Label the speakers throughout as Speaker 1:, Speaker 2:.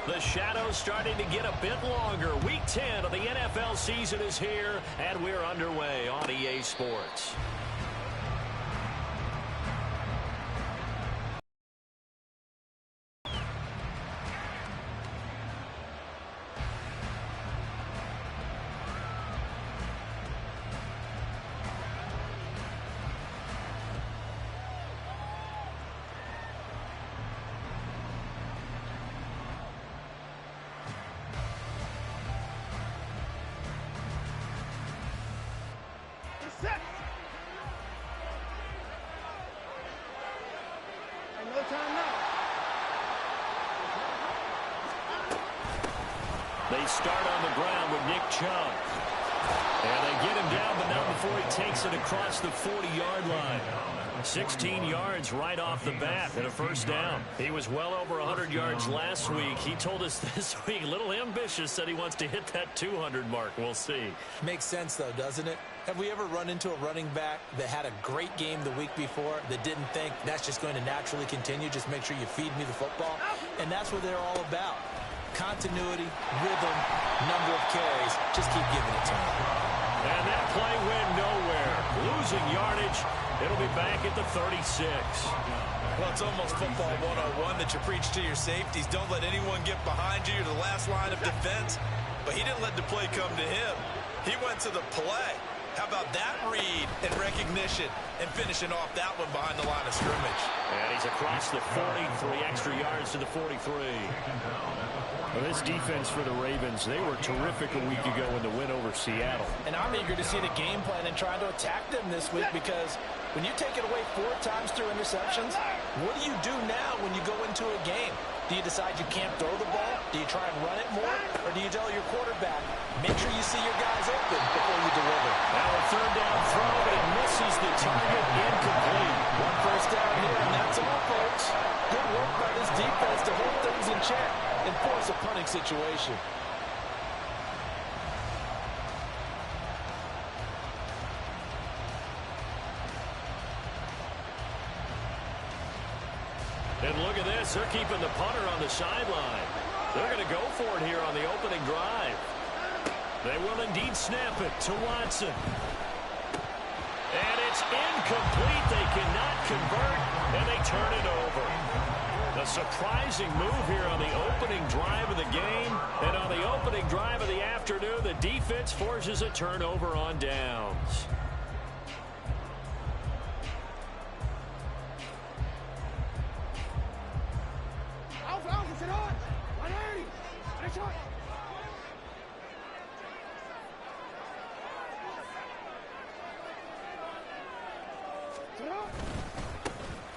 Speaker 1: The shadow's starting to get a bit longer. Week 10 of the NFL season is here, and we're underway on EA Sports. They start on the ground with Nick Chubb. And they get him down, but not before he takes it across the 40-yard line. 16 yards right off the bat and a first down. He was well over 100 yards last week. He told us this week, a little ambitious, said he wants to hit that 200 mark. We'll see.
Speaker 2: Makes sense, though, doesn't it? Have we ever run into a running back that had a great game the week before that didn't think that's just going to naturally continue? Just make sure you feed me the football. And that's what they're all about. Continuity, rhythm, number of carries. Just keep giving it to him.
Speaker 1: And that play went nowhere. Losing yardage. It'll be back at the 36.
Speaker 3: Well, it's almost football 101 that you preach to your safeties. Don't let anyone get behind you. You're the last line of defense. But he didn't let the play come to him. He went to the play. How about that read and recognition and finishing off that one behind the line of scrimmage?
Speaker 1: And he's across the 40, 3 extra yards to the 43.
Speaker 4: Well, this defense for the Ravens, they were terrific a week ago in the win over Seattle.
Speaker 2: And I'm eager to see the game plan and try to attack them this week, because when you take it away 4 times through interceptions, what do you do now when you go into a game? Do you decide you can't throw the ball? Do you try and run it more? Or do you tell your quarterback, make sure you see your guys open before you deliver?
Speaker 1: Now a third down throw, but it misses the target. Incomplete.
Speaker 2: 1 first down here, and that's all, folks. Good work by this defense to hold things in check and force a punting situation.
Speaker 1: And look at this. They're keeping the punter on the sideline. They're going to go for it here on the opening drive. They will indeed snap it to Watson. And it's incomplete. They cannot convert, and they turn it over. A surprising move here on the opening drive of the game. And on the opening drive of the afternoon, the defense forces a turnover on downs.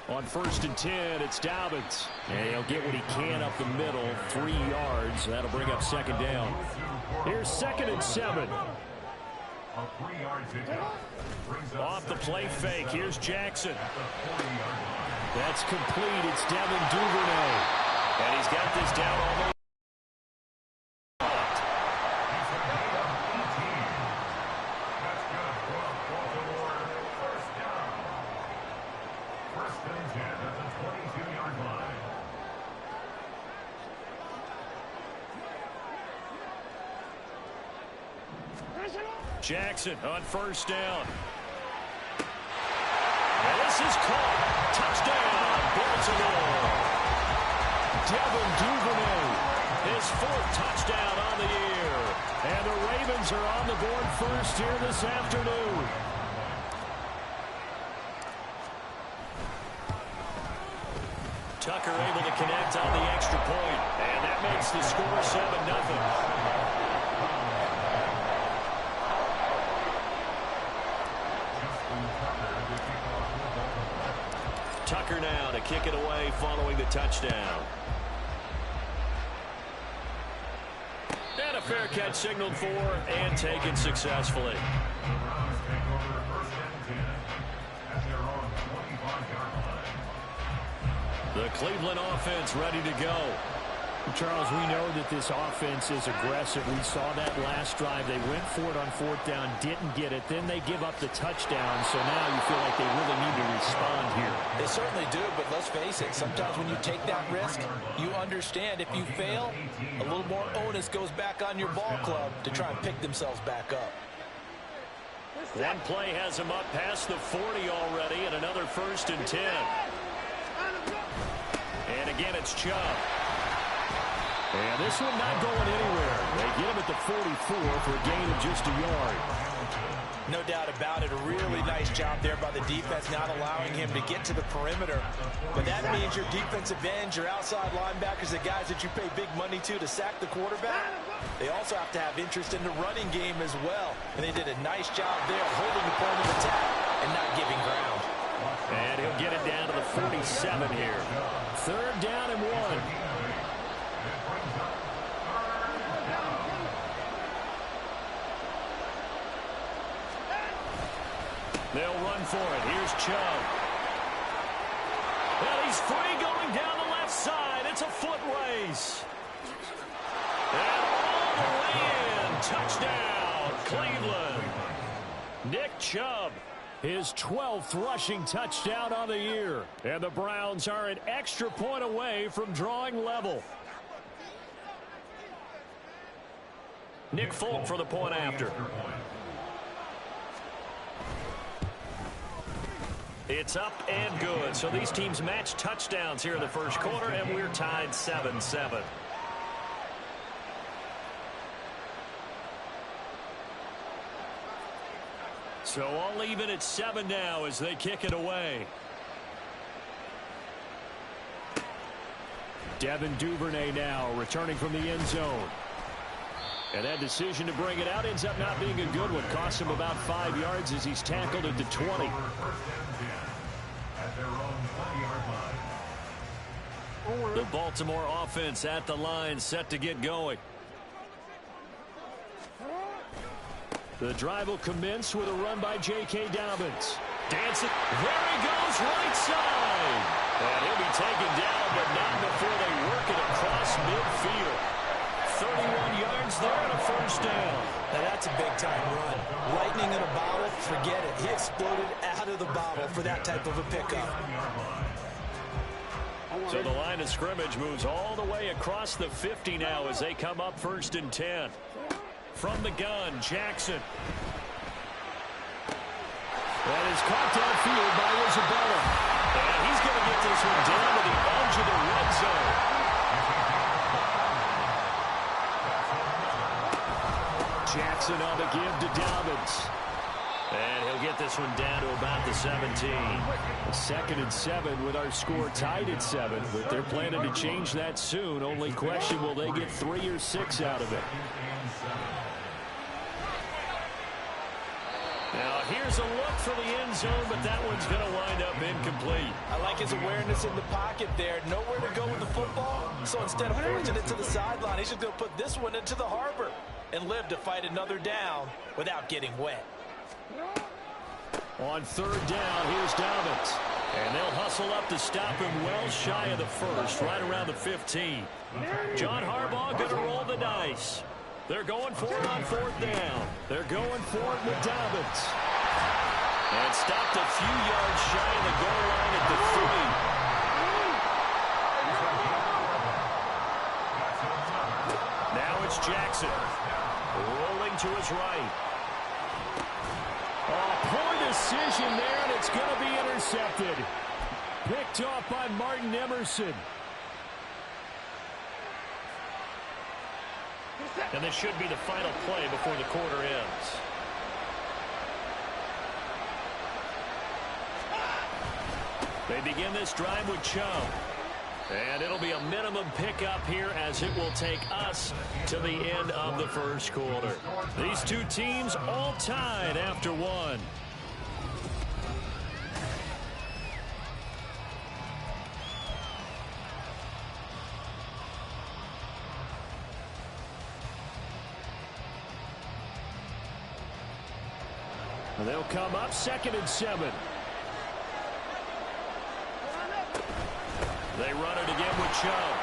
Speaker 1: On 1st and 10, it's Dobbins. And he'll get what he can up the middle, 3 yards. That'll bring up 2nd down. Here's 2nd and 7. Off the play fake, here's Jackson. That's complete. It's Devin Duvernay. And he's got this down almost. Jackson on 1st down. And this is caught. Touchdown, Baltimore. Devin Duvernay, his 4th touchdown on the year. And the Ravens are on the board first here this afternoon. Tucker able to connect on the extra point. And that makes the score 7-0. Tucker now to kick it away following the touchdown. And a fair catch signaled for and taken successfully. The Cleveland offense ready to go.
Speaker 4: Charles, we know that this offense is aggressive. We saw that last drive. They went for it on fourth down, didn't get it. Then they give up the touchdown. So now you feel like they really need to respond here.
Speaker 2: They certainly do, but let's face it. Sometimes when you take that risk, you understand if you fail, a little more onus goes back on your ball club to try and pick themselves back up.
Speaker 1: One play has him up past the 40 already, and another 1st and 10. And again, it's Chubb. And this one not going anywhere. They get him at the 44 for a gain of just a yard.
Speaker 2: No doubt about it. A really nice job there by the defense, not allowing him to get to the perimeter. But that means your defensive ends, your outside linebackers, the guys that you pay big money to sack the quarterback, they also have to have interest in the running game as well. And they did a nice job there holding the point of attack and not giving ground.
Speaker 1: And he'll get it down to the 47 here.
Speaker 4: 3rd down and 1.
Speaker 1: They'll run for it. Here's Chubb. Well, he's free going down the left side. It's a foot race. And all the way in. Touchdown, Cleveland. Nick Chubb, his 12th rushing touchdown on the year. And the Browns are an extra point away from drawing level. Nick Folk for the point after. It's up and good. So these teams match touchdowns here in the first quarter, and we're tied 7-7. So all even at 7 now as they kick it away. Devin Duvernay now returning from the end zone. And that decision to bring it out ends up not being a good one. Costs him about 5 yards as he's tackled at the 20. The Baltimore offense at the line, set to get going. The drive will commence with a run by J.K. Dobbins. Dancing. There he goes, right side. And he'll be taken down, but not before they work it across midfield. 31 yards there and a 1st down.
Speaker 2: Now that's a big-time run. Lightning in a bottle, forget it. He exploded out of the bottle for that type of a pickup.
Speaker 1: So the line of scrimmage moves all the way across the 50 now as they come up 1st and 10. From the gun, Jackson. That is caught downfield by Isabella. And he's going to get this one down to the edge of the red zone. Jackson on the give to Dobbins. And he'll get this one down to about the 17.
Speaker 4: 2nd and 7 with our score tied at 7. But they're planning to change that soon. Only question, will they get 3 or 6 out of it?
Speaker 1: Now here's a look for the end zone, but that one's going to wind up incomplete.
Speaker 2: I like his awareness in the pocket there. Nowhere to go with the football. So instead of forcing it to the sideline, he's just going to put this one into the harbor and live to fight another down without getting wet.
Speaker 1: On 3rd down, here's Dobbins. And they'll hustle up to stop him well shy of the 1st, right around the 15. John Harbaugh going to roll the dice. They're going for it on 4th down. They're going for it with Dobbins. And stopped a few yards shy of the goal line at the 3. Now it's Jackson. Rolling to his right. Oh, poor decision there, and it's going to be intercepted. Picked off by Martin Emerson. And this should be the final play before the quarter ends. They begin this drive with Chubb. And it'll be a minimum pickup here as it will take us to the end of the first quarter. These two teams all tied after 1. And they'll come up 2nd and 7. They run it again with Chubb.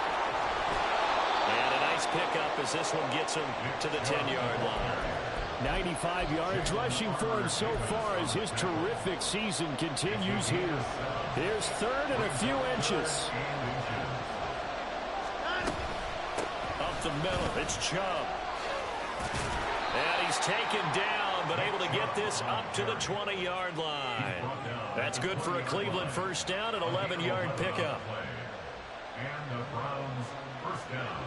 Speaker 1: pickup as this one gets him to the 10-yard line.
Speaker 4: 95 yards rushing for him so far as his terrific season continues here. Here's third and a few inches.
Speaker 1: Up the middle, it's Chubb. And he's taken down, but able to get this up to the 20-yard line. That's good for a Cleveland first down, an 11-yard pickup.
Speaker 5: And the Browns first down.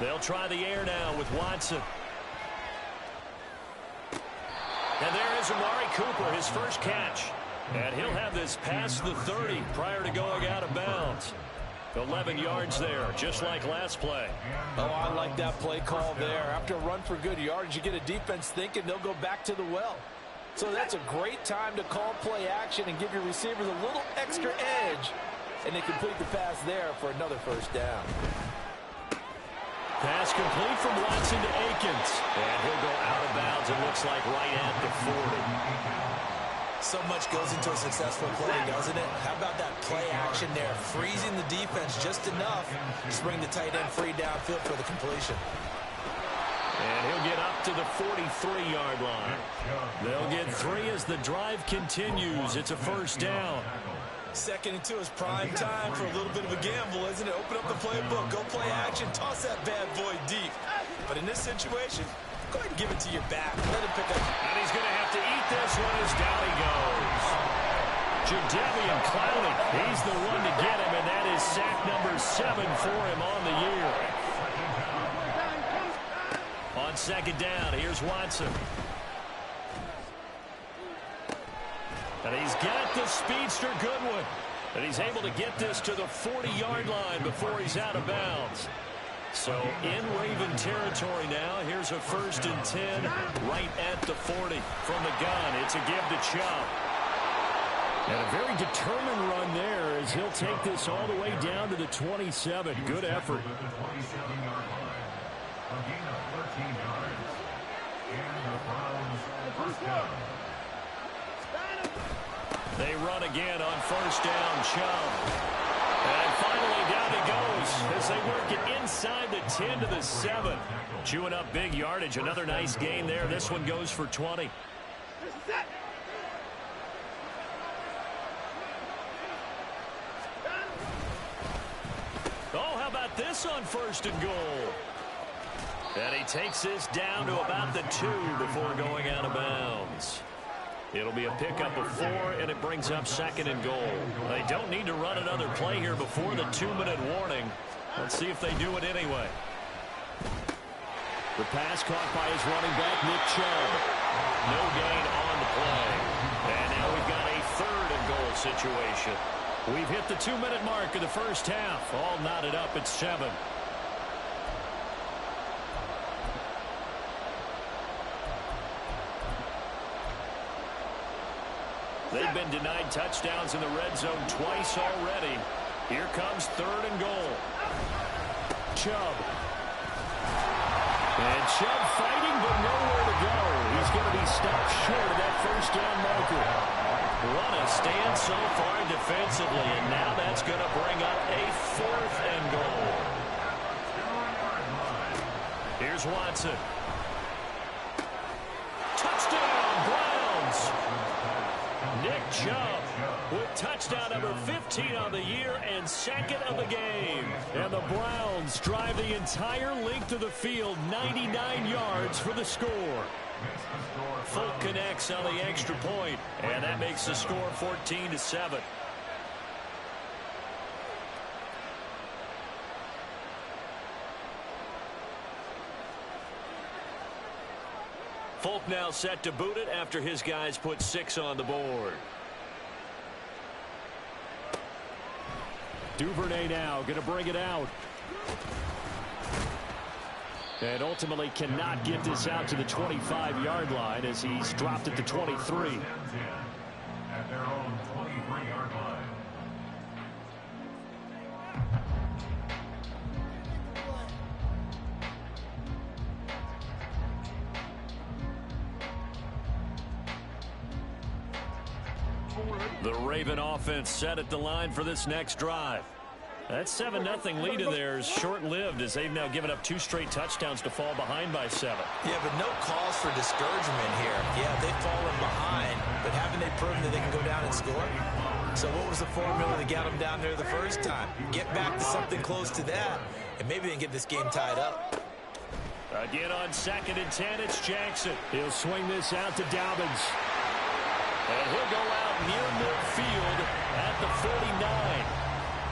Speaker 1: They'll try the air now with Watson. And there is Amari Cooper, his first catch. And he'll have this past the 30 prior to going out of bounds. 11 yards there, just like last play.
Speaker 2: Oh, I like that play call there. After a run for good yards, you get a defense thinking they'll go back to the well. So that's a great time to call play action and give your receivers a little extra edge. And they complete the pass there for another first down.
Speaker 1: Pass complete from Watson to Akins. And he'll go out of bounds, it looks like, right at the 40.
Speaker 3: So much goes into a successful play, doesn't it? How about that play action there? Freezing the defense just enough to bring the tight end free downfield for the completion.
Speaker 1: And he'll get up to the 43-yard line. They'll get 3 as the drive continues. It's a first down.
Speaker 3: Second and 2 is prime time for a little bit of a gamble, isn't it? Open up the playbook, go play action, toss that bad boy deep. But in this situation, go ahead and give it to your back. Let him pick up.
Speaker 1: And he's going to have to eat this one as down he goes. Jadeveon Clowney, he's the one to get him, and that is sack number 7 for him on the year. On second down, here's Watson. And he's got the speedster Goodwin. And he's able to get this to the 40-yard line before he's out of bounds. So in Raven territory now. Here's a 1st and 10 right at the 40 from the gun. It's a give to Chubb.
Speaker 4: And a very determined run there as he'll take this all the way down to the 27. Good effort.
Speaker 5: The 27-yard line. A gain of 13 yards. And the Browns first down.
Speaker 1: They run again on first down, Chubb. And finally down he goes as they work it inside the 10 to the 7. Chewing up big yardage. Another nice gain there. This one goes for 20. Oh, how about this on 1st and goal? And he takes this down to about the 2 before going out of bounds. It'll be a pickup of 4, and it brings up 2nd and goal. They don't need to run another play here before the 2-minute warning. Let's see if they do it anyway.
Speaker 4: The pass caught by his running back, Nick Chubb.
Speaker 1: No gain on the play. And now we've got a 3rd and goal situation.
Speaker 4: We've hit the 2-minute mark of the first half. All knotted up at 7.
Speaker 1: They've been denied touchdowns in the red zone twice already. Here comes 3rd and goal.
Speaker 4: Chubb. And Chubb fighting, but nowhere to go. He's going to be stopped short of that first down marker.
Speaker 1: What a stand so far defensively, and now that's going to bring up a 4th and goal. Here's Watson. Touchdown, Browns! Nick Chubb with touchdown number 15 on the year and 2nd of the game.
Speaker 4: And the Browns drive the entire length of the field, 99 yards for the score.
Speaker 1: Folk connects on the extra point, and that makes the score 14-7. Folk now set to boot it after his guys put 6 on the board.
Speaker 4: Duvernay now going to bring it out. And ultimately cannot get this out to the 25-yard line as he's dropped at the 23.
Speaker 5: At their own 23-yard line.
Speaker 1: The Raven offense set at the line for this next drive. That 7-0 lead of theirs short-lived as they've now given up 2 straight touchdowns to fall behind by 7.
Speaker 2: Yeah, but no cause for discouragement here. Yeah, they've fallen behind, but haven't they proven that they can go down and score? So what was the formula that got them down there the first time? Get back to something close to that, and maybe they can get this game tied up.
Speaker 1: Again on 2nd and 10, it's Jackson.
Speaker 4: He'll swing this out to Dobbins.
Speaker 1: And he'll go out near midfield at the 49.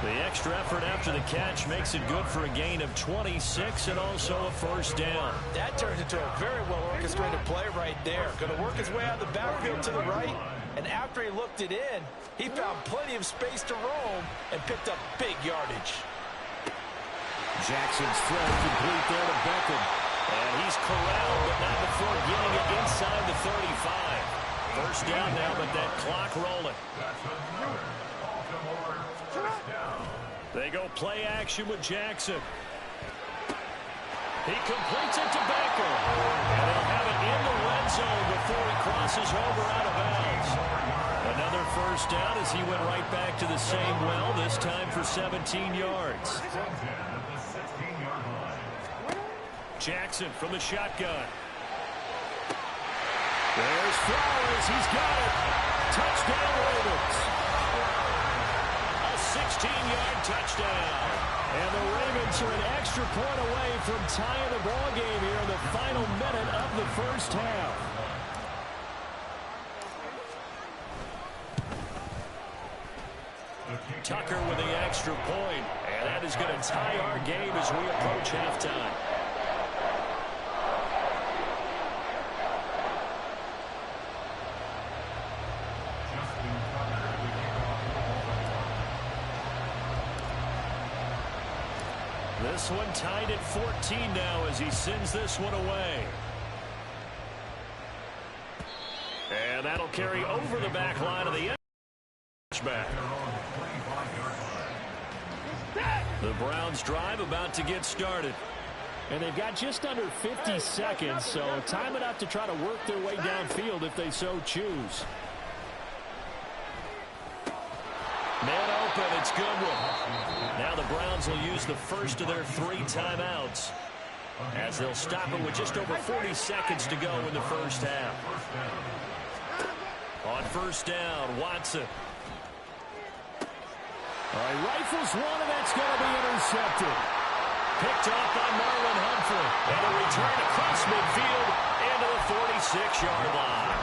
Speaker 1: The extra effort after the catch makes it good for a gain of 26 and also a first down.
Speaker 2: That turns into a very well-orchestrated play right there. Going to work his way out of the backfield to the right, and after he looked it in, he found plenty of space to roam and picked up big yardage.
Speaker 4: Jackson's throw complete there to Beckham.
Speaker 1: And he's corralled, but not before getting it inside the 35. First down now, but that clock rolling. They go play action with Jackson. He completes it to Beckham. And they'll have it in the red zone before he crosses over out of bounds. Another first down as he went right back to the same well, this time for 17 yards. Jackson from the shotgun.
Speaker 4: There's Flowers. He's got it. Touchdown, Ravens.
Speaker 1: A 16-yard touchdown.
Speaker 4: And the Ravens are an extra point away from tying the ball game here in the final minute of the first half.
Speaker 1: Tucker with the extra point. And that is going to tie our game as we approach halftime. This one tied at 14 now as he sends this one away. And that'll carry over the back line of the end. Back. The Browns drive about to get started.
Speaker 4: And they've got just under 50 seconds, so time enough to try to work their way downfield if they so choose.
Speaker 1: Man open, it's Goodwin. Now the Browns will use the first of their 3 timeouts as they'll stop it with just over 40 seconds to go in the first half. On first down, Watson.
Speaker 4: All right, rifles one, and that's going to be intercepted.
Speaker 1: Picked off by Marlon Humphrey. And a return across midfield into the 46-yard line.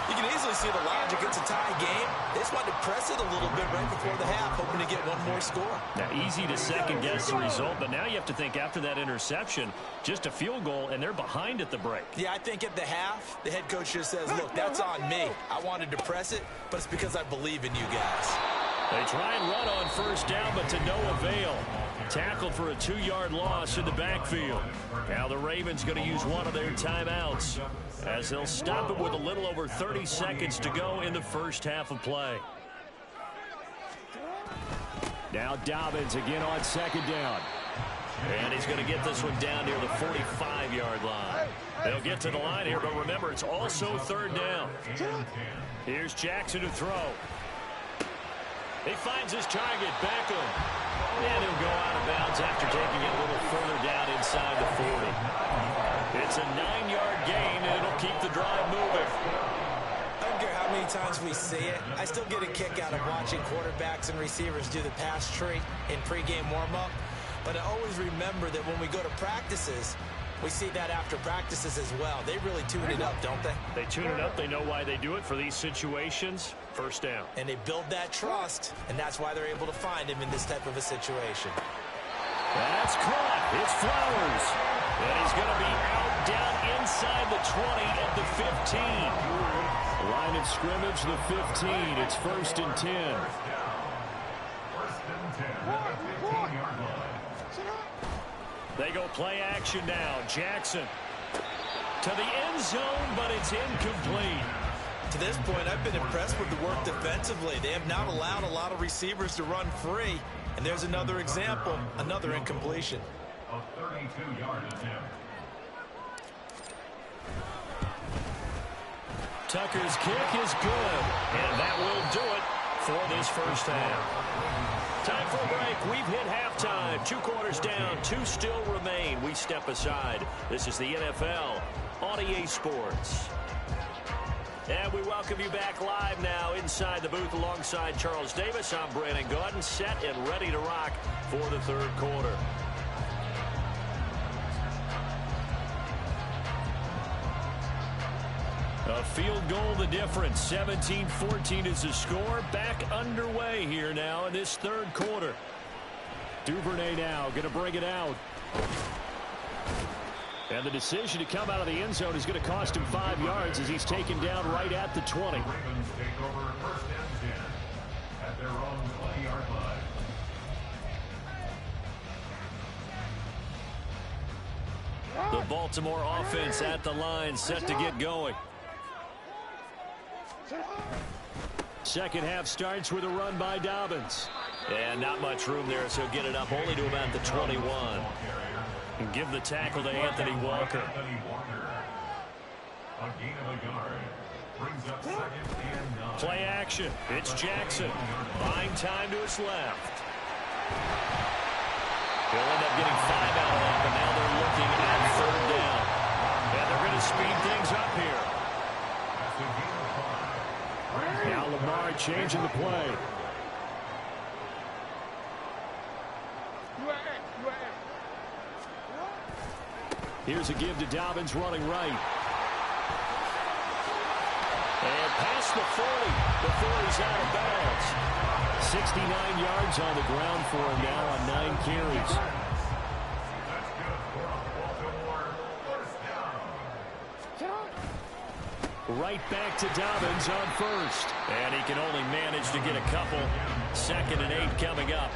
Speaker 2: You can easily see the logic. It's a tie game. They just wanted to press it a little bit right before the half, hoping to get one more score.
Speaker 1: Now, easy to second-guess the result, but now you have to think after that interception, just a field goal, and they're behind at the break.
Speaker 2: Yeah, I think at the half, the head coach just says, look, that's on me. I wanted to press it, but it's because I believe in you guys.
Speaker 1: They try and run on first down, but to no avail. Tackled for a 2-yard loss in the backfield. Now the Ravens going to use one of their timeouts as they'll stop it with a little over 30 seconds to go in the first half of play.
Speaker 4: Now Dobbins again on second down.
Speaker 1: And he's going to get this one down near the 45-yard line. They'll get to the line here, but remember, it's also third down. Here's Jackson to throw. He finds his target, Beckham. And he'll go out of bounds after taking it a little further down inside the 40. It's a 9-yard gain, and it'll keep the drive moving.
Speaker 2: I don't care how many times we see it. I still get a kick out of watching quarterbacks and receivers do the pass tree in pregame warm-up. But I always remember that when we go to practices, we see that after practices as well. They really tune it up, don't they?
Speaker 1: They tune it up. They know why they do it for these situations. First down.
Speaker 2: And they build that trust, and that's why they're able to find him in this type of a situation.
Speaker 1: That's caught. It's Flowers. And he's going to be out down inside the 20 at the 15.
Speaker 4: Line of scrimmage, the 15. It's first and 10.
Speaker 5: First and 10 at the 15-yard line.
Speaker 1: They go play action now. Jackson to the end zone, but it's incomplete.
Speaker 2: To this point, I've been impressed with the work defensively. They have not allowed a lot of receivers to run free. And there's another example, another incompletion.
Speaker 5: A 32-yard attempt.
Speaker 1: Tucker's kick is good, and that will do it for this first half. Time for a break. We've hit halftime. 2 quarters down, 2 still remain. We step aside. This is the NFL on EA Sports. And we welcome you back live now inside the booth alongside Charles Davis. I'm Brandon Gaudin, set and ready to rock for the third quarter. A field goal the difference. 17-14 is the score. Back underway here now in this third quarter. Duvernay now going to bring it out. And the decision to come out of the end zone is going to cost him 5 yards as he's taken down right at the 20.
Speaker 5: Ravens take over first and 10 at their own 20-yard line.
Speaker 1: The Baltimore offense at the line, set to get going. Second half starts with a run by Dobbins. And not much room there, so he'll get it up only to about the 21. And give the tackle to Anthony Walker.
Speaker 5: A gain of a yard. Brings up second and 9.
Speaker 1: Play action. It's Jackson. Buying time to his left. He'll end up getting 5 out of that, but now they're looking at third down. And they're going to speed things up here.
Speaker 4: Now Lamar changing the play. Here's a give to Dobbins running right.
Speaker 1: And past the 40 before he's out of bounds.
Speaker 4: 69 yards on the ground for him now on 9 carries.
Speaker 5: That's good for a Baltimore first down.
Speaker 4: Right back to Dobbins on first.
Speaker 1: And he can only manage to get a couple. 2nd and 8 coming up.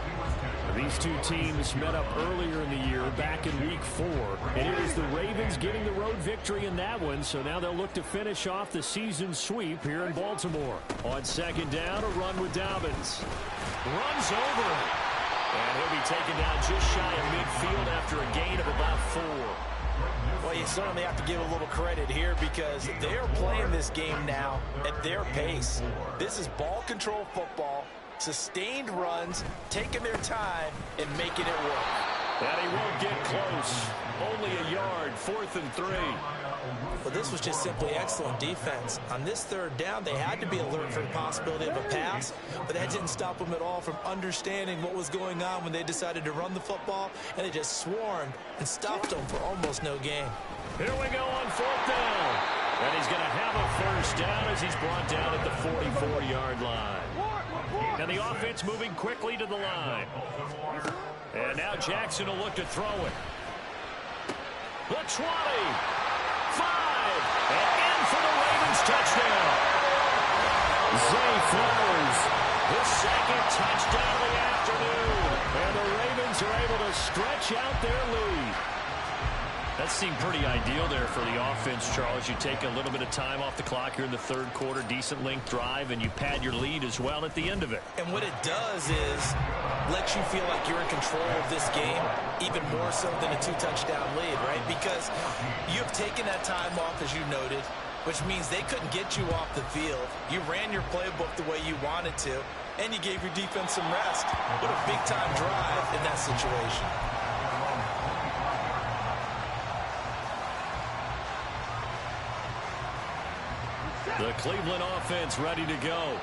Speaker 4: These two teams met up earlier in the year, back in Week 4. And it was the Ravens getting the road victory in that one, so now they'll look to finish off the season sweep here in Baltimore. On second down, a run with Dobbins.
Speaker 1: Runs over him. And he'll be taken down just shy of midfield after a gain of about 4.
Speaker 2: Well, you certainly have to give a little credit here because they're playing this game now at their pace. This is ball control football, sustained runs, taking their time, and making it work.
Speaker 1: And he won't get close. Only a yard, 4th and 3.
Speaker 2: But this was just simply excellent defense. On this third down, they had to be alert for the possibility of a pass, but that didn't stop them at all from understanding what was going on when they decided to run the football, and they just swarmed and stopped them for almost no gain.
Speaker 1: Here we go on 4th down. And he's going to have a first down as he's brought down at the 44-yard line. And the offense moving quickly to the line. And now Jackson will look to throw it. The 20. 5. And in for the Ravens touchdown.
Speaker 4: Zay Flowers.
Speaker 1: His 2nd touchdown of the afternoon.
Speaker 4: And the Ravens are able to stretch out their lead.
Speaker 1: That seemed pretty ideal there for the offense, Charles. You take a little bit of time off the clock here in the third quarter, decent length drive, and you pad your lead as well at the end of it.
Speaker 2: And what it does is let you feel like you're in control of this game, even more so than a 2-touchdown lead, right? Because you've taken that time off, as you noted, which means they couldn't get you off the field. You ran your playbook the way you wanted to, and you gave your defense some rest. What a big-time drive in that situation.
Speaker 1: The Cleveland offense ready to go.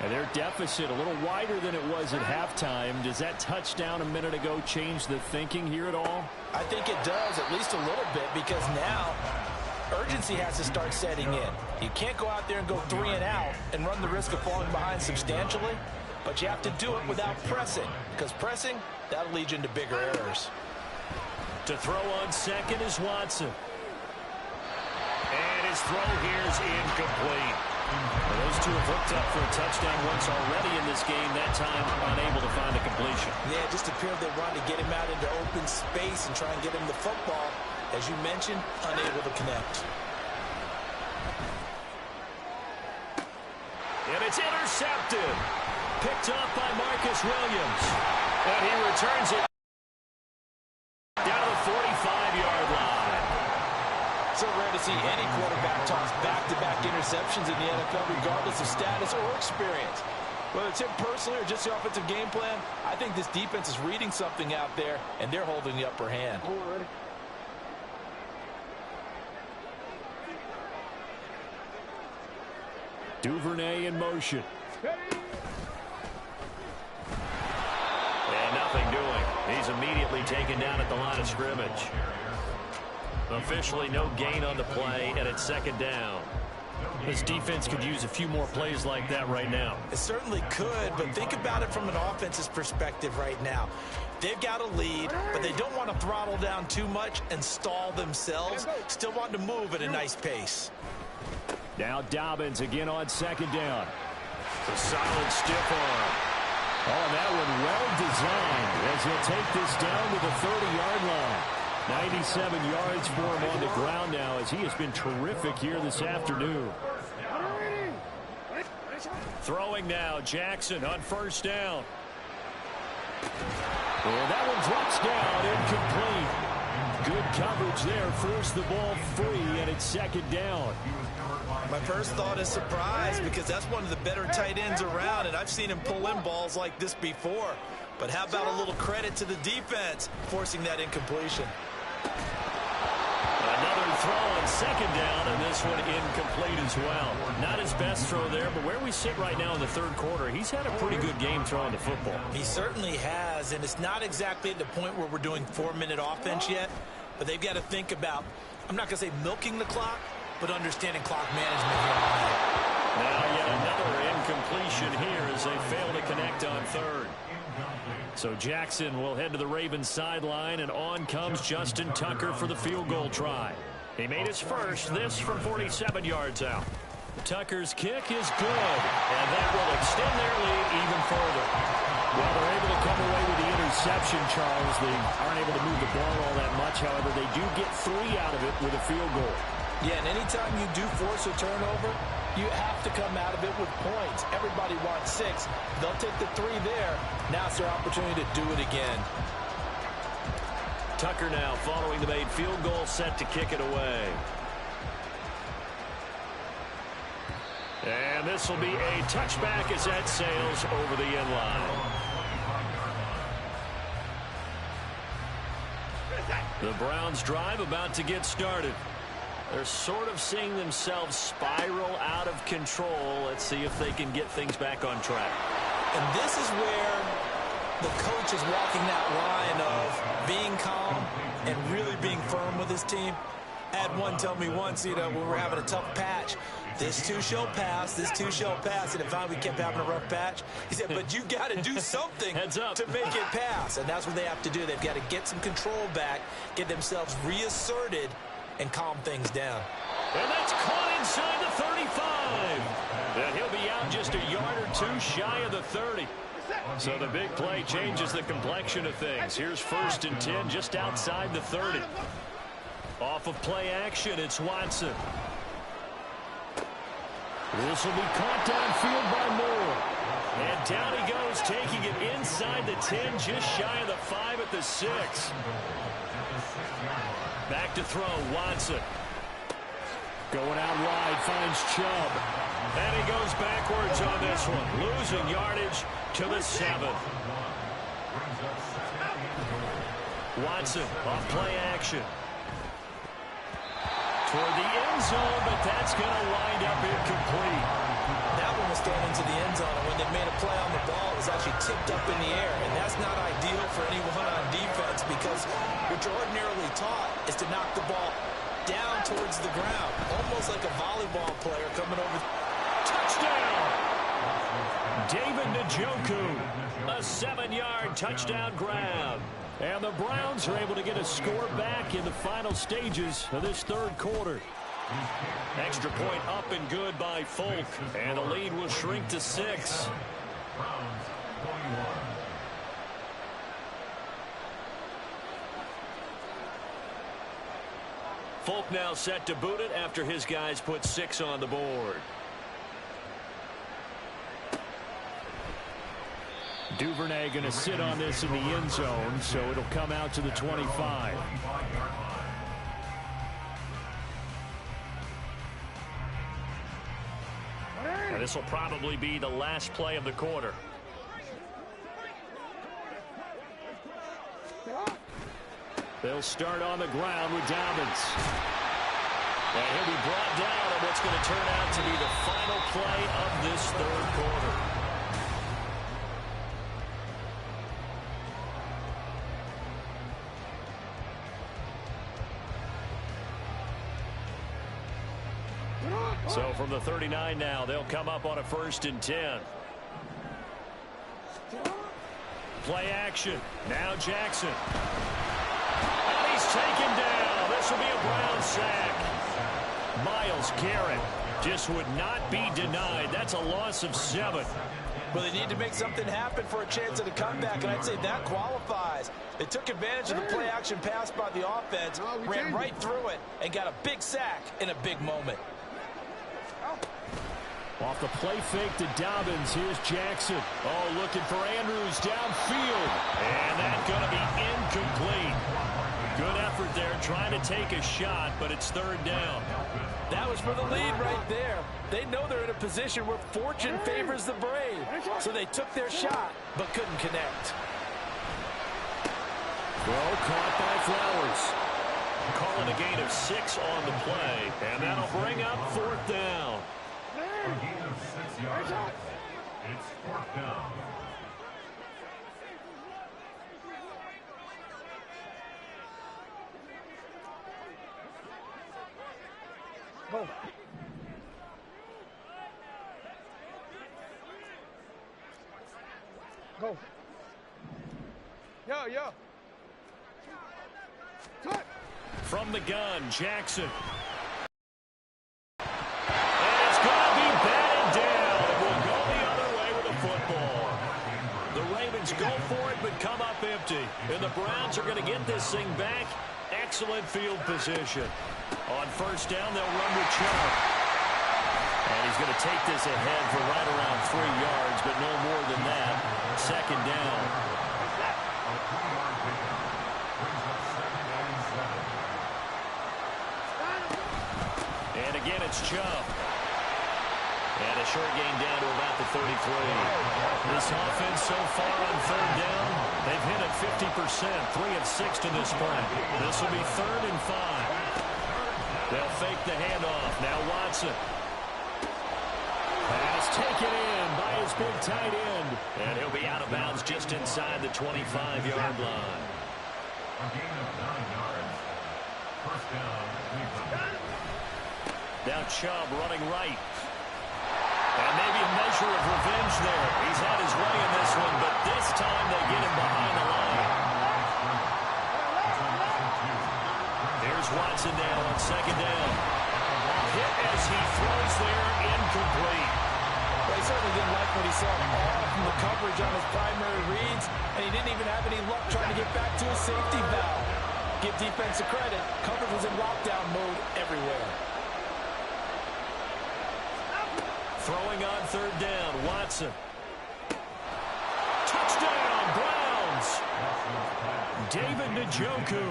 Speaker 4: And their deficit a little wider than it was at halftime. Does that touchdown a minute ago change the thinking here at all?
Speaker 2: I think it does, at least a little bit, because now urgency has to start setting in. You can't go out there and go 3 and out and run the risk of falling behind substantially, but you have to do it without pressing, because pressing, that'll lead you into bigger errors.
Speaker 1: To throw on second is Watson. And his throw here is incomplete. Well, those two have hooked up for a touchdown once already in this game, that time unable to find a completion.
Speaker 2: Yeah, it just appeared they wanted to get him out into open space and try and get him the football. As you mentioned, unable to connect.
Speaker 1: And it's intercepted. Picked up by Marcus Williams. And he returns it down to the 45-yard line.
Speaker 2: So rare to see any quarterback toss back-to-back interceptions in the NFL, regardless of status or experience. Whether it's him personally or just the offensive game plan, I think this defense is reading something out there, and they're holding the upper hand.
Speaker 4: Duvernay in motion.
Speaker 1: And nothing doing. He's immediately taken down at the line of scrimmage. Officially no gain on the play, and it's second down.
Speaker 4: This defense could use a few more plays like that right now.
Speaker 2: It certainly could, but think about it from an offense's perspective right now. They've got a lead, but they don't want to throttle down too much and stall themselves. Still want to move at a nice pace.
Speaker 4: Now Dobbins again on second down.
Speaker 1: A solid stiff arm.
Speaker 4: Oh, and that one well designed as he'll take this down to the 30-yard line. 97 yards for him on the ground now as he has been terrific here this afternoon.
Speaker 1: Throwing now, Jackson on first down.
Speaker 4: And that one drops down, incomplete. Good coverage there, forced the ball free, and it's second down.
Speaker 3: My first thought is surprise because that's one of the better tight ends around, and I've seen him pull in balls like this before. But how about a little credit to the defense forcing that incompletion?
Speaker 1: Another throw on second down, and this one incomplete as well. Not his best throw there, but where we sit right now in the third quarter, he's had a pretty good game throwing the football.
Speaker 2: He certainly has, and it's not exactly at the point where we're doing 4-minute offense yet, but they've got to think about, I'm not going to say milking the clock, but understanding clock management here on that.
Speaker 1: Now yet another incompletion here as they fail to connect on third.
Speaker 4: So Jackson will head to the Ravens sideline, and on comes Justin Tucker for the field goal try.
Speaker 1: He made his first, this from 47 yards out.
Speaker 4: Tucker's kick is good, and that will extend their lead even further. Well, they're able to come away with the interception, Charles. They aren't able to move the ball all that much. However, they do get 3 out of it with a field goal.
Speaker 2: Yeah, and anytime you do force a turnover, you have to come out of it with points. Everybody wants 6. They'll take the 3 there. Now it's their opportunity to do it again.
Speaker 1: Tucker now following the made field goal, set to kick it away. And this will be a touchback as that sails over the end line. The Browns drive about to get started. They're sort of seeing themselves spiral out of control. Let's see if they can get things back on track.
Speaker 2: And this is where the coach is walking that line of being calm and really being firm with his team. I had one tell me once, when we were having a tough patch, this too shall pass, this too shall pass. And if we kept having a rough patch, he said, but you got to do something to make it pass. And that's what they have to do. They've got to get some control back, get themselves reasserted, and calm things down.
Speaker 1: And that's caught inside the 35. And he'll be out just a yard or 2 shy of the 30. So the big play changes the complexion of things. Here's 1st and 10 just outside the 30. Off of play action, it's Watson.
Speaker 4: This will be caught downfield by Moore.
Speaker 1: And down he goes, taking it inside the 10, just shy of the 5 at the 6. Back to throw, Watson.
Speaker 4: Going out wide, finds Chubb.
Speaker 1: And he goes backwards on this one, losing yardage to the 7. Watson off play action. Toward the end zone, but that's going to wind up incomplete.
Speaker 2: That one was thrown into the end zone, and when they made a play on the ball, it was actually tipped up in the air. And that's not ideal for anyone on defense because what you're ordinarily taught is to knock the ball down towards the ground, almost like a volleyball player coming over.
Speaker 1: Touchdown! David Njoku, a 7-yard touchdown grab.
Speaker 4: And the Browns are able to get a score back in the final stages of this third quarter.
Speaker 1: Extra point up and good by Folk, and the lead will shrink to 6. Folk now set to boot it after his guys put 6 on the board.
Speaker 4: Duvernay going to sit on this in the end zone, so it'll come out to the 25.
Speaker 1: this will probably be the last play of the quarter.
Speaker 4: They'll start on the ground with Dobbins.
Speaker 1: And he'll be brought down on what's going to turn out to be the final play of this third quarter. So from the 39 now, they'll come up on a 1st and 10. Play action. Now Jackson. And he's taken down. This will be a Brown sack. Myles Garrett just would not be denied. That's a loss of 7.
Speaker 2: Well, they need to make something happen for a chance at a comeback, and I'd say that qualifies. They took advantage of the play-action pass by the offense, ran right through it, and got a big sack in a big moment.
Speaker 4: Off the play fake to Dobbins, here's Jackson.
Speaker 1: Oh, looking for Andrews downfield. And that's going to be incomplete. Good effort there, trying to take a shot, but it's 3rd down.
Speaker 2: That was for the lead right there. They know they're in a position where fortune favors the brave. So they took their shot, but couldn't connect.
Speaker 4: Throw caught by Flowers.
Speaker 1: Calling a gain of 6 on the play, and that'll bring up 4th down.
Speaker 5: A gain of 6 yards. It's 4th down.
Speaker 6: Go. Go. Yo.
Speaker 1: From the gun, Jackson. And it's going to be batted down. It will go the other way with the football. The Ravens go for it, but come up empty. And the Browns are going to get this thing back. Excellent field position. On 1st down, they'll run with Chubb. And he's going to take this ahead for right around 3 yards, but no more than that. 2nd down. And again, it's Chubb. And a short gain down to about the 33. This offense so far on 3rd down, they've hit it 50%, 3 of 6 to this point. This will be 3rd and 5. They'll fake the handoff. Now Watson.
Speaker 4: Pass taken in by his big tight end.
Speaker 1: And he'll be out of bounds just inside the 25-yard line.
Speaker 5: A gain of 9 yards. 1st down, Cleveland.
Speaker 1: Now Chubb running right. And maybe a measure of revenge there. He's had his way in this one, but this time they get him behind the line. Here's Watson now on 2nd down. A hit as he throws there, incomplete.
Speaker 2: Well, he certainly didn't like what he saw all from the coverage on his primary reads, and he didn't even have any luck trying to get back to his safety valve. Give defensive credit. Coverage was in lockdown mode everywhere.
Speaker 1: Throwing on 3rd down, Watson. Touchdown, Browns! David Njoku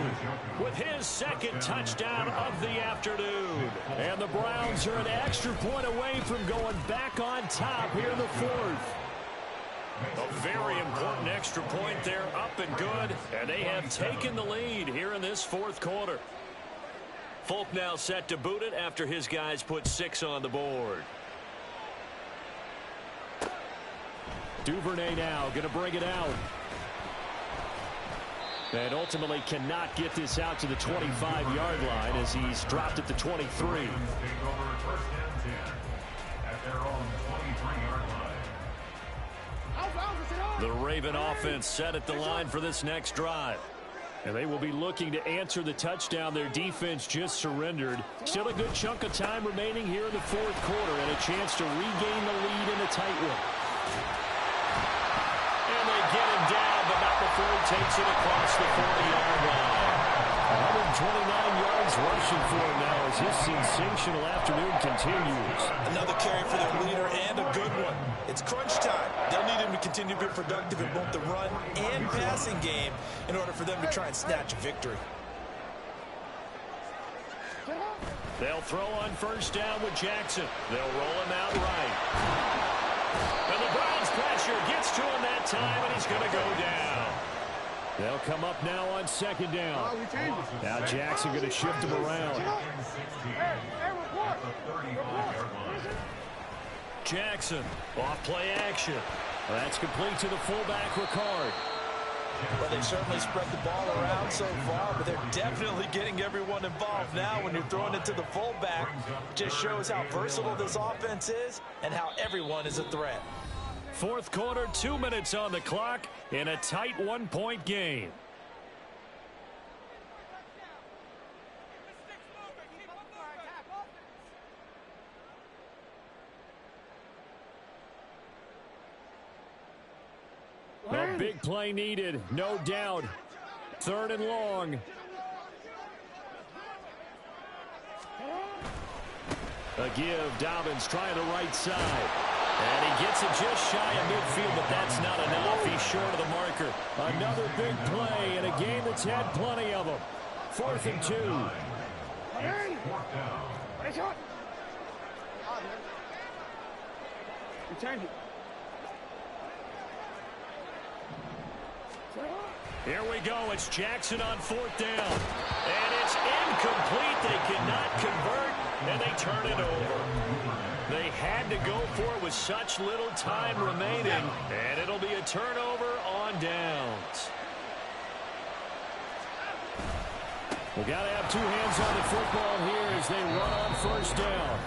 Speaker 1: with his 2nd touchdown of the afternoon.
Speaker 4: And the Browns are an extra point away from going back on top here in the 4th.
Speaker 1: A very important extra point there, up and good. And they have taken the lead here in this 4th quarter. Folk now set to boot it after his guys put 6 on the board.
Speaker 4: Duvernay now going to bring it out. And ultimately cannot get this out to the 25-yard line as he's dropped at the 23.
Speaker 5: Take over 1st and 10 at their own 23-yard line.
Speaker 1: The Raven offense set at the line for this next drive.
Speaker 4: And they will be looking to answer the touchdown their defense just surrendered. Still a good chunk of time remaining here in the 4th quarter and a chance to regain the lead in a tight one.
Speaker 1: And they get him down, but not before he takes it across the 40-yard line.
Speaker 4: 129 yards rushing for him now as his sensational afternoon continues.
Speaker 2: Another carry for their leader and a good one. It's crunch time. They'll need him to continue to be productive in both the run and passing game in order for them to try and snatch a victory.
Speaker 4: They'll throw on first down with Jackson. They'll roll him out right. And the Browns pressure gets to him that time, and he's going to go down. They'll come up now on second down. Now Jackson going to shift him around. Jackson, off play action. That's complete to the fullback, Ricard.
Speaker 2: Well, they've certainly spread the ball around so far, but they're definitely getting everyone involved now when you're throwing it to the fullback. Just shows how versatile this offense is and how everyone is a threat.
Speaker 4: Fourth quarter, 2 minutes on the clock in a tight one-point game. A big play needed, no doubt. Third and long. A give, Dobbins trying the right side. And he gets it just shy of midfield, but that's not enough. He's short of the marker. Another big play in a game that's had plenty of them. 4th and 2. Here we go. It's Jackson on 4th down. And it's incomplete. They cannot convert, and they turn it over. They had to go for it with such little time remaining, and it'll be a turnover on downs. We've got to have two hands on the football here as they run on first down.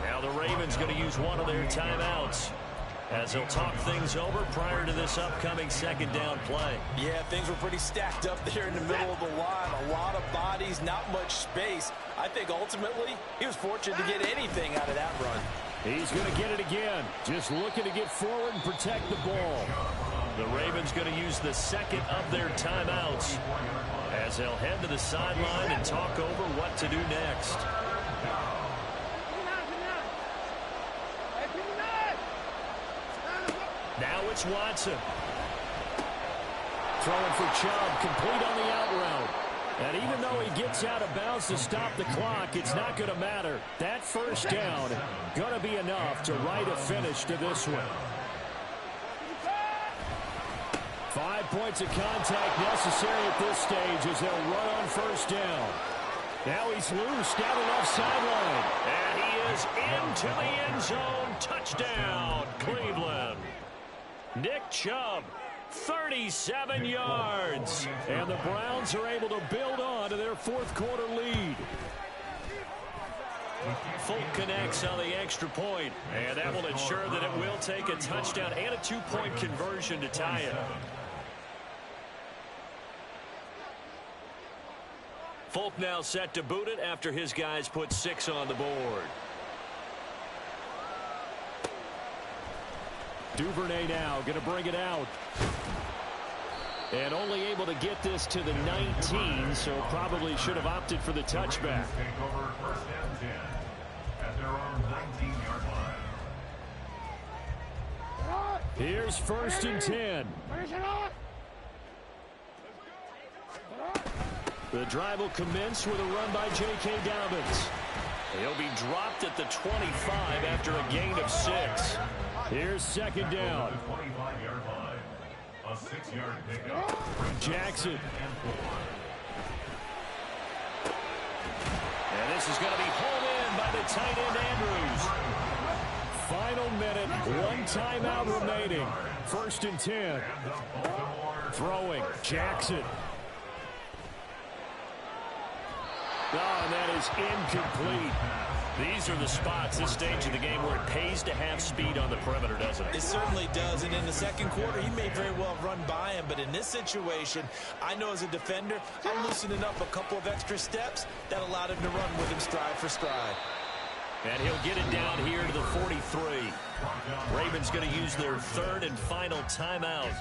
Speaker 4: Now the Ravens going to use one of their timeouts as they'll talk things over prior to this upcoming second down play.
Speaker 2: Yeah, things were pretty stacked up there in the middle of the line. A lot of bodies, not much space. I think ultimately he was fortunate to get anything out of that run.
Speaker 4: He's going to get it again. Just looking to get forward and protect the ball. The Ravens going to use the second of their timeouts as they'll head to the sideline and talk over what to do next. Now it's Watson. Throwing for Chubb, complete on the out route. And even though he gets out of bounds to stop the clock, it's not going to matter. That first down going to be enough to write a finish to this one. 5 points of contact necessary at this stage as they'll run on first down. Now he's loose down the left sideline. And he is into the end zone. Touchdown, Cleveland. Nick Chubb, 37 yards. And the Browns are able to build on to their fourth quarter lead. Folk connects on the extra point, and that will ensure that it will take a touchdown and a 2-point conversion to tie it. Folk now set to boot it after his guys put 6 on the board. Duvernay now going to bring it out. And only able to get this to the 19, so probably should have opted for the touchback.
Speaker 5: Take over first and 10 at their own 19-yard line.
Speaker 4: Here's first and 10. The drive will commence with a run by J.K. Dobbins. He'll be dropped at the 25 after a gain of 6. Here's second down.
Speaker 5: 25-yard line. A 6-yard pickup.
Speaker 4: Jackson. And this is going to be hauled in by the tight end Andrews. Final minute, 1 timeout remaining. First and 10. Throwing, Jackson. Oh, and that is incomplete. These are the spots, this stage of the game, where it pays to have speed on the perimeter, doesn't it?
Speaker 2: It certainly does, and in the second quarter, he may very well run by him, but in this situation, I know as a defender, I'm loosening up a couple of extra steps that allowed him to run with him stride for stride.
Speaker 4: And he'll get it down here to the 43. Ravens going to use their third and final timeout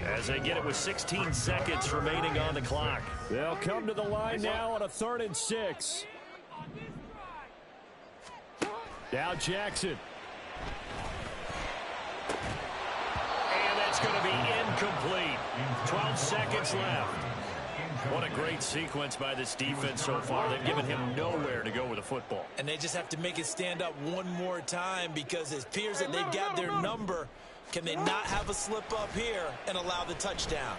Speaker 4: as they get it with 16 seconds remaining on the clock. They'll come to the line now on a 3rd and 6. Now Jackson. And that's going to be incomplete. 12 seconds left.
Speaker 1: What a great sequence by this defense so far. They've given him nowhere to go with the football.
Speaker 3: And they just have to make it stand up one more time because it appears that they've got their number. Can they not have a slip up here and allow the touchdown?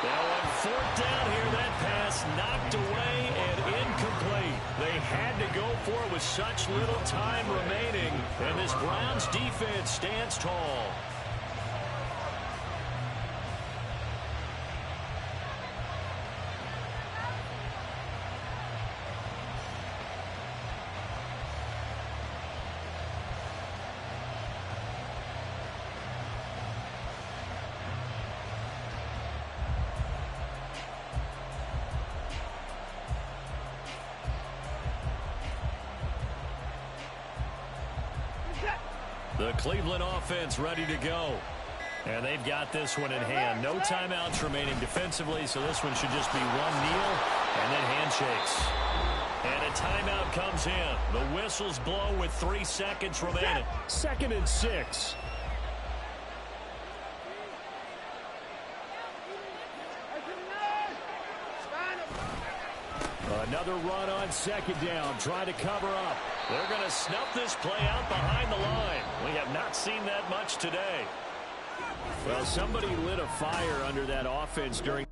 Speaker 1: Now on fourth down here, that pass knocked away and incomplete. They had to go for it with such little time remaining, and this Browns defense stands tall. The Cleveland offense ready to go. And they've got this one in hand. No timeouts remaining defensively, so this one should just be one kneel and then handshakes. And a timeout comes in. The whistles blow with 3 seconds remaining.
Speaker 4: 2nd and 6. Another run on 2nd down. Try to cover up.
Speaker 1: They're going to snuff this play out behind the line. We have not seen that much today.
Speaker 4: Well, somebody lit a fire under that offense during